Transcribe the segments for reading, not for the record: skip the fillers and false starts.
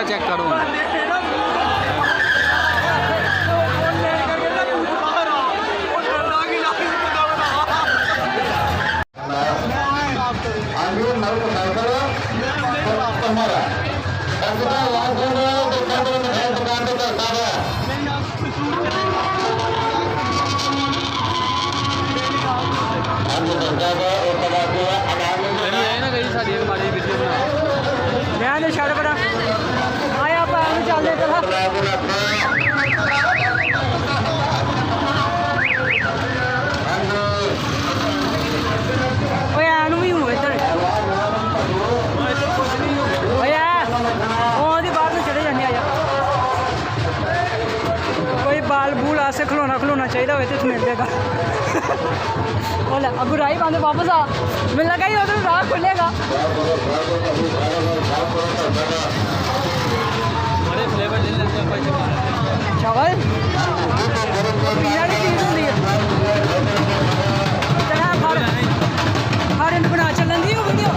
check करो छड़ बड़ा आया चलते एनू भी हूँ इधर बाहर में चले जाने आया कोई बाल बूल आसे खिलौना खिलौना चाहिए हो तो मिल जाएगा अगू राही पाते वापस आ मिल लगा ही उधर राह खुलेगा चावल पीला की चीज़ होती है हर इन बना चलन दी वीडियो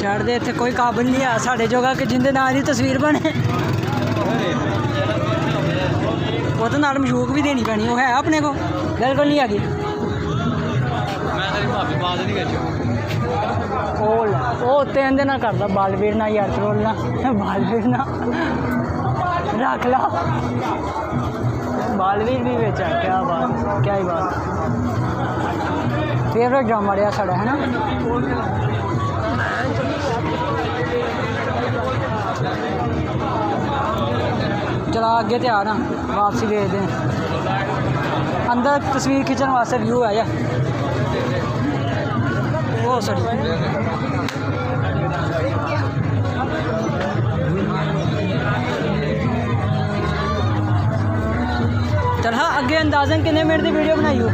छड़ दे इतने कोई काबिल नहीं है साढ़े जोगा कि जिंदे नाल दी तस्वीर बने वो तो नाल मशूक भी देनी पैनी वो है अपने को बिल्कुल नहीं हैगी तेन दिन करता बालवीर ना यार त्रोलना बालवीर ना रख ला बालवीर भी बेचा क्या बात क्या ही बात फेवरेट ड्रामा रहा साड़ा है ना चला अगे तैयार हाँ वापसी भेजते हैं अंदर तस्वीर खिंचने वास्ते व्यू है या वो सड़ी चल हाँ अगे अंदाजन कितने मिनट की वीडियो बनाई हो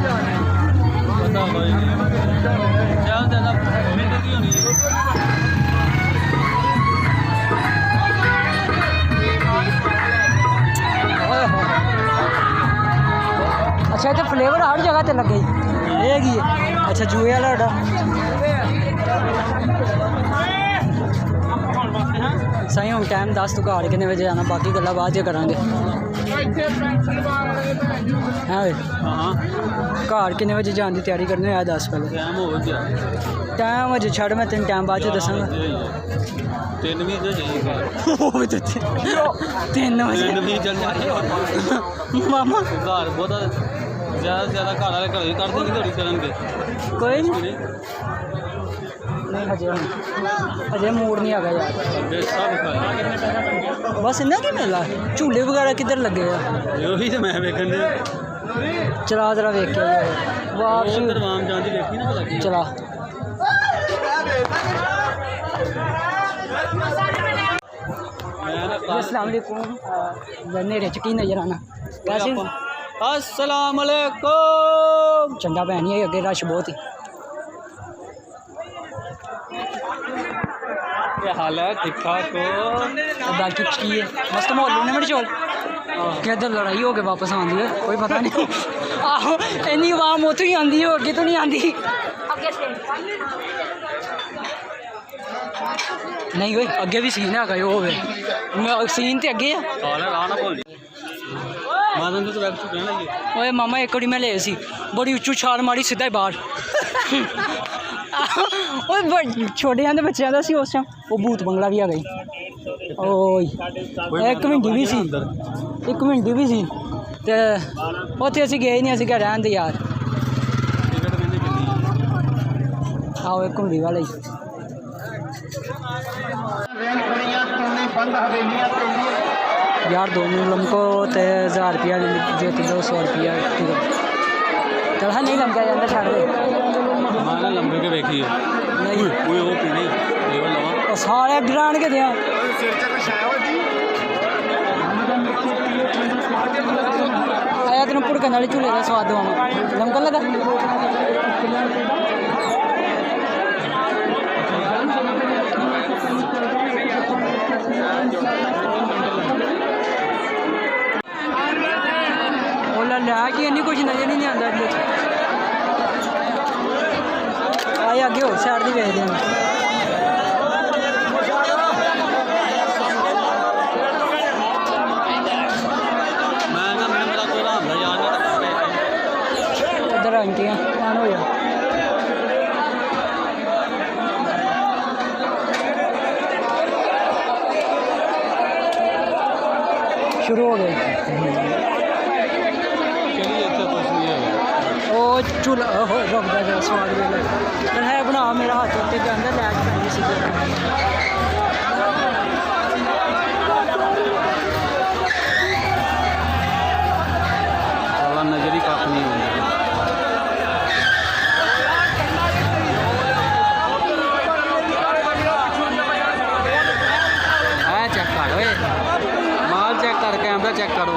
अच्छा तो फ्लेवर हर जगह ते लगे ये की अच्छा जूए वाला सही हम टाइम 10 तो घर कितने बजे जाना बाकी गल्लां बाद च करांगे घर कितने बजे जाने की तैयारी करने आया 10 पहले टाइम अजे छड़ मैं तेन टाइम बाद च दसांगा 3 बजे मामा घर बहुत ज़्यादा से ज़्यादा घर वाले घर कर देंगे थोड़ी करेंगे कोई नहीं अजय मूड नहीं आ गया यार बस इन्ना की मिला झूले वगैरह किधर लगे यही तो मैं वेखन चला जरा वेख के वापसी चला अस्सलाम वालेकुम नेड़े च की नजर आना वैसे अस्सलाम वालेकुम चंगा भैन ही अगे रश बहुत ही क्या हाल है ठीक ठाक बाकी की है मस्त माहौल ने मेरे चौल किधर लड़ाई हो के वापस आती है कोई पता नहीं आहो इन्नी आवाम उतों ही आती है अगे तो नहीं आती नहीं ओए अगे भी सीन है वो सीन तो अगे है ओए मामा एक बारी मैं ले सी बड़ी उच्चू छाल मारी सीधा ही बाहर छोटे आंदे बच्चों का सी उस टाइम वो भूत बंगला भी आ गई ओए एक मिनट भी सी ते उत्थे असीं गए नहीं असीं क्या रहन दे यार आओ एक घुमरी वाले यार 2 मिनट लमको तो 1000 रुपया जो 200 रुपया चल हाँ नहीं लमका जाता छाड़ दे लंबे के देखी नहीं वो पीने सारे डरान के दिया आया तेन भुड़कन वाले झूले का स्वाद दवा लमकन लगा लिया कि इन्नी कुछ नजर नहीं आता आए अगे हो साइड की वेखते हैं इधर आंटियां ध्यान हो जा शुरू हो गए चूल्हा रुकता जो स्वाद वेले पर है बना मेरा हाथ उत्ते के अंदर लैक पैंदी सी नजर ही कख नहीं होंगी चेक कर माल चेक कर कैमरा चेक करो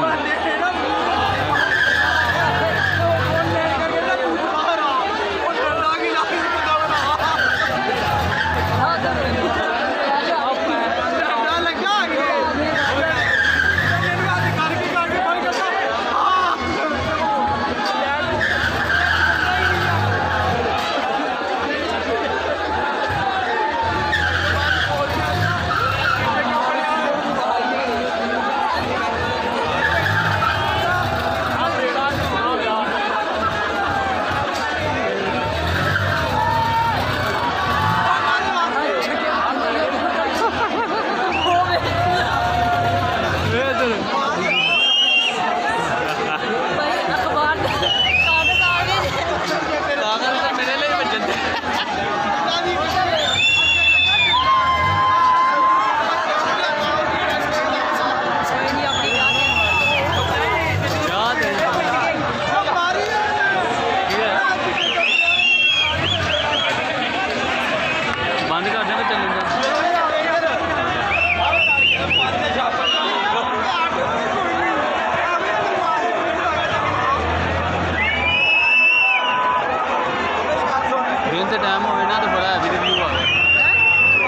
टाइम हो ना तो बड़ा हैवी रिव्यू आ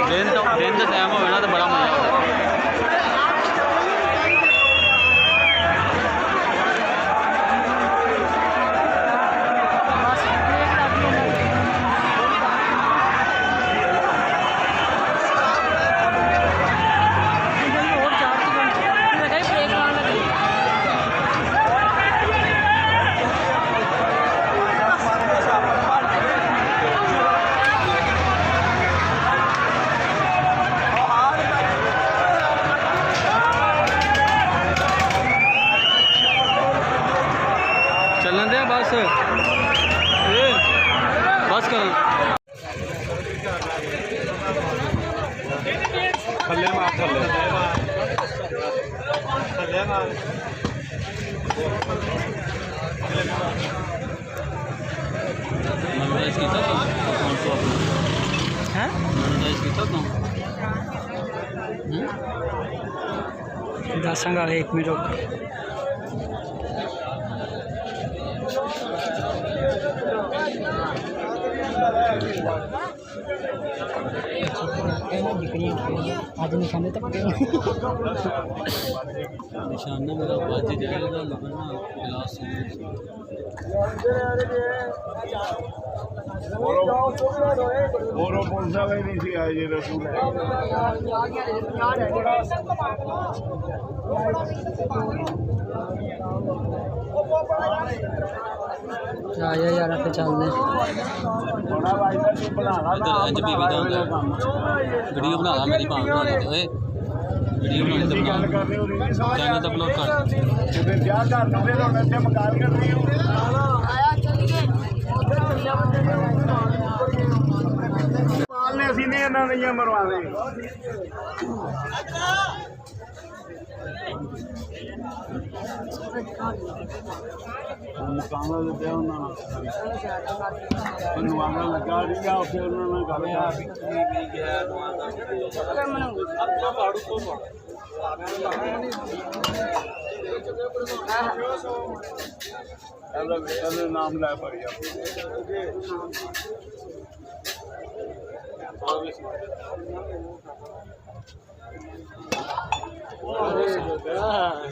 दिन का टाइम हो ना तो बड़ा मजा आ चलन दे बस बस कर थल्ले मार थल्ले मार मोनेटाइज किया तो अकाउंट को अपना हैं मोनेटाइज किया तो दसांगा 1 मिनट रुक आज निशाने तक निशाना मेरा बच जाएगा लगना गिलास और पुलिस वाले नहीं सी आए जे रसूल आया यार पे चलते इंज बीवी का वीडियो बना ला मेरी मां बना दे ओए वीडियो बनाने तो बना चैनल तो अपलोड कर फिर क्या कर फिर ਹੁਣ ਇੱਥੇ ਮਕਾਨ ਕਰ ਰਹੀ ਹੂੰ ਪਾਲਨੇ ਅਸੀਂ ਨਹੀਂ ਇਹਨਾਂ ਨਹੀਂ ਮਰਵਾਦੇ ਮਕਾਨਾਂ ਦੇ ਪਿਆ ਉਹਨਾਂ ਨਾਲ ਨਵਾਂ ਲੱਗਾ ਰਹੀ ਆ ਫਿਰ ਉਹਨਾਂ ਨਾਲ ਗੱਲ ਆ ਵੀ ਗਿਆ ਨਵਾਂ ਪਾੜੂ ਤੋਂ ਇਹਦਾ ਨਾਮ ਲੈ ਪੜਿਆ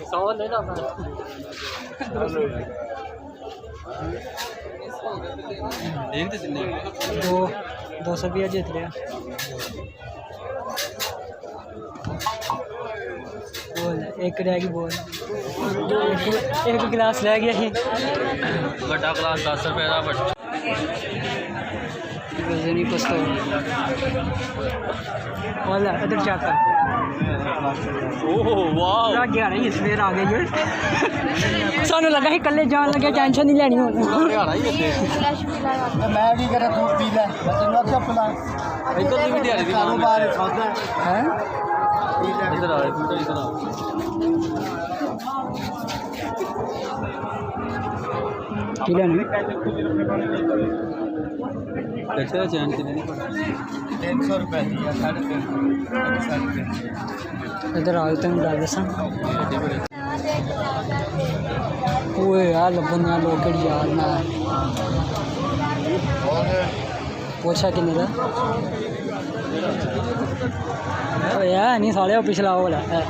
सौ ले ला देख तो चलने 200 रुपया जीत लिया बोल एक रह गई बोल एक गिलास रह गया ही बड़ा क्लास 10 रुपए का बट नहीं पछता वाला इधर जाकर ओह वाह लग गया नहीं सवेर आ गई सानू लगा ही कल्ले जान लगे टेंशन नहीं लेनी हरियाणा ही करते मैं भी करा दूध पी ले बचूंगा क्या पिला इधर भी दिहाड़ी दी कारोबार सौदा है इधर आ इधर आ किला नहीं कैसे चैन कितने नहीं पड़ा 300 रुपए दिया 350 इधर आओ तुम डाल दसा ओए यार लबन लोग यार ना पूछा किन्ने दा यार नहीं साले पिछला वाला है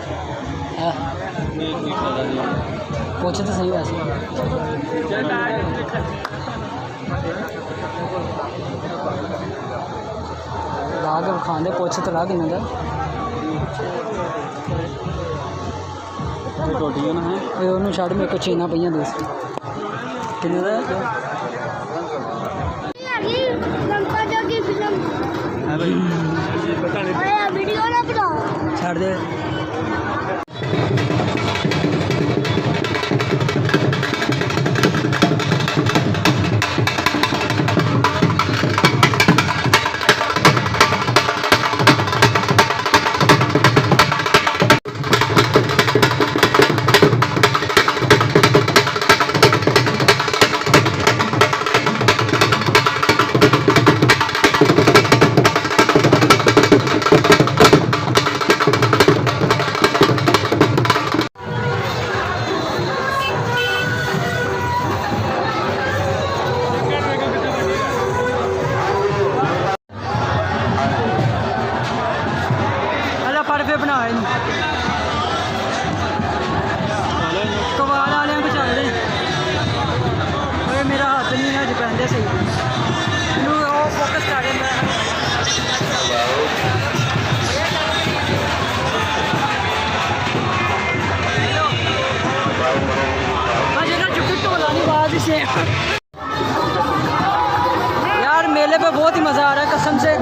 पूछ तो सही वैसे लाग खाने पुछ तो ला किन्ने दा टोटियां ना है ਉਹਨੂੰ ਛੱਡ ਮੇਰੇ ਕੋ ਚੀਨਾ ਪਈਆਂ ਦੋ ਕਿੰਨੇ ਦਾ लंका जोगी फिल्म है भाई आया वीडियो ना बनाओ ਛੱਡ ਦੇ पे बनाए कवाल वाले को चल रहे मेरा हाथ नहीं है पहनते सही फोकस कर यार मेले पे बहुत ही मज़ा आ रहा है कसम से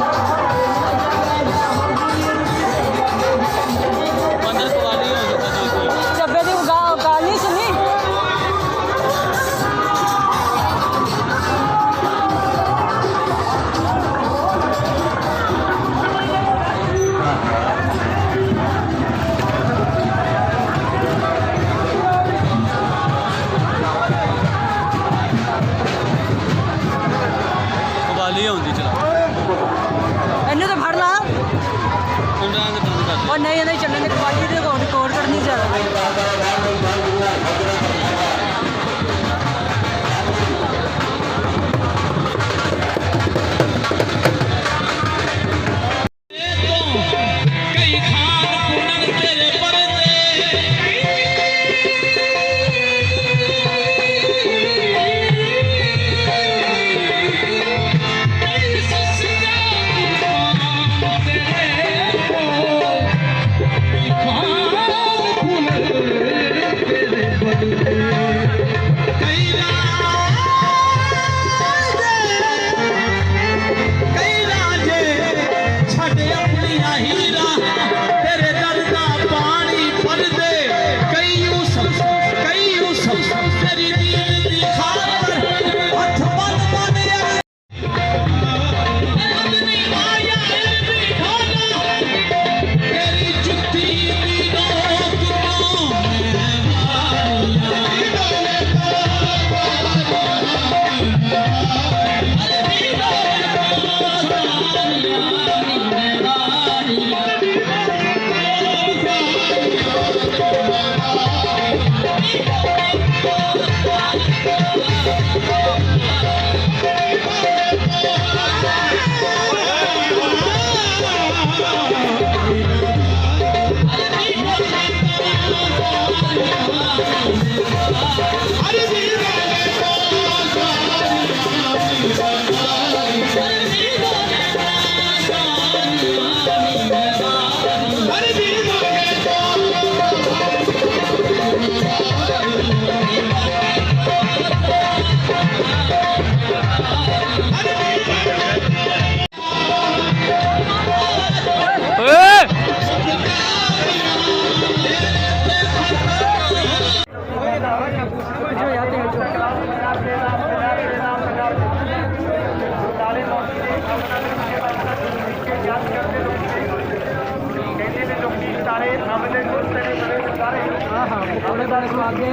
हाँ हाँ पकौड़े वाले को आगे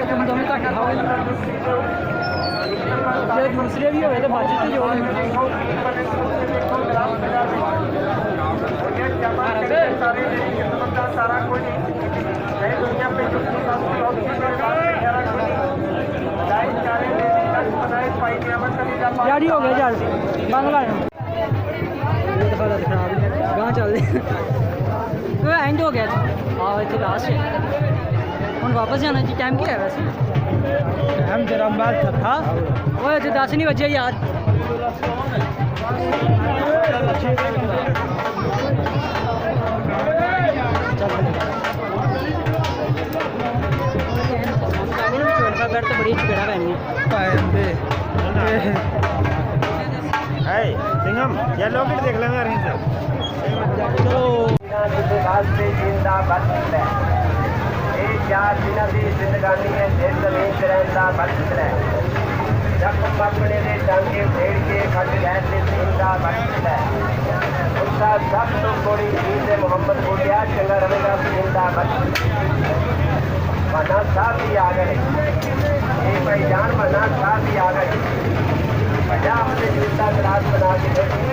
तुम दोनों तक खाओगे जो दूसरे भी हुए तो बाजी तो जो यारी हो गया चल बांग्ला कहाँ चल एंड हो गया हाँ इतने लास्ट है हम वापस जाना जी टाइम क्या है वैसे टाइम जरा बात था वो तो 10 नहीं बजे यार घर तो बड़ी चपेड़ा पहनी है सिंघम या लॉकेट देख लेंगे यार इनसे चलो चार दिन की जिंदगानी है दिल जमीन रहता बचत है जख्म अपने ने टांगे फेड़ के खट गए जिंदा बचत है उसका सब तो कोड़ी चीज है मोहम्मद बोलिया चंगा रहेगा जिंदा बचत मना साहब भी आ गए एक भाई जान मना साहब भी आ गए पंजाब से जिंदा गिलास बना के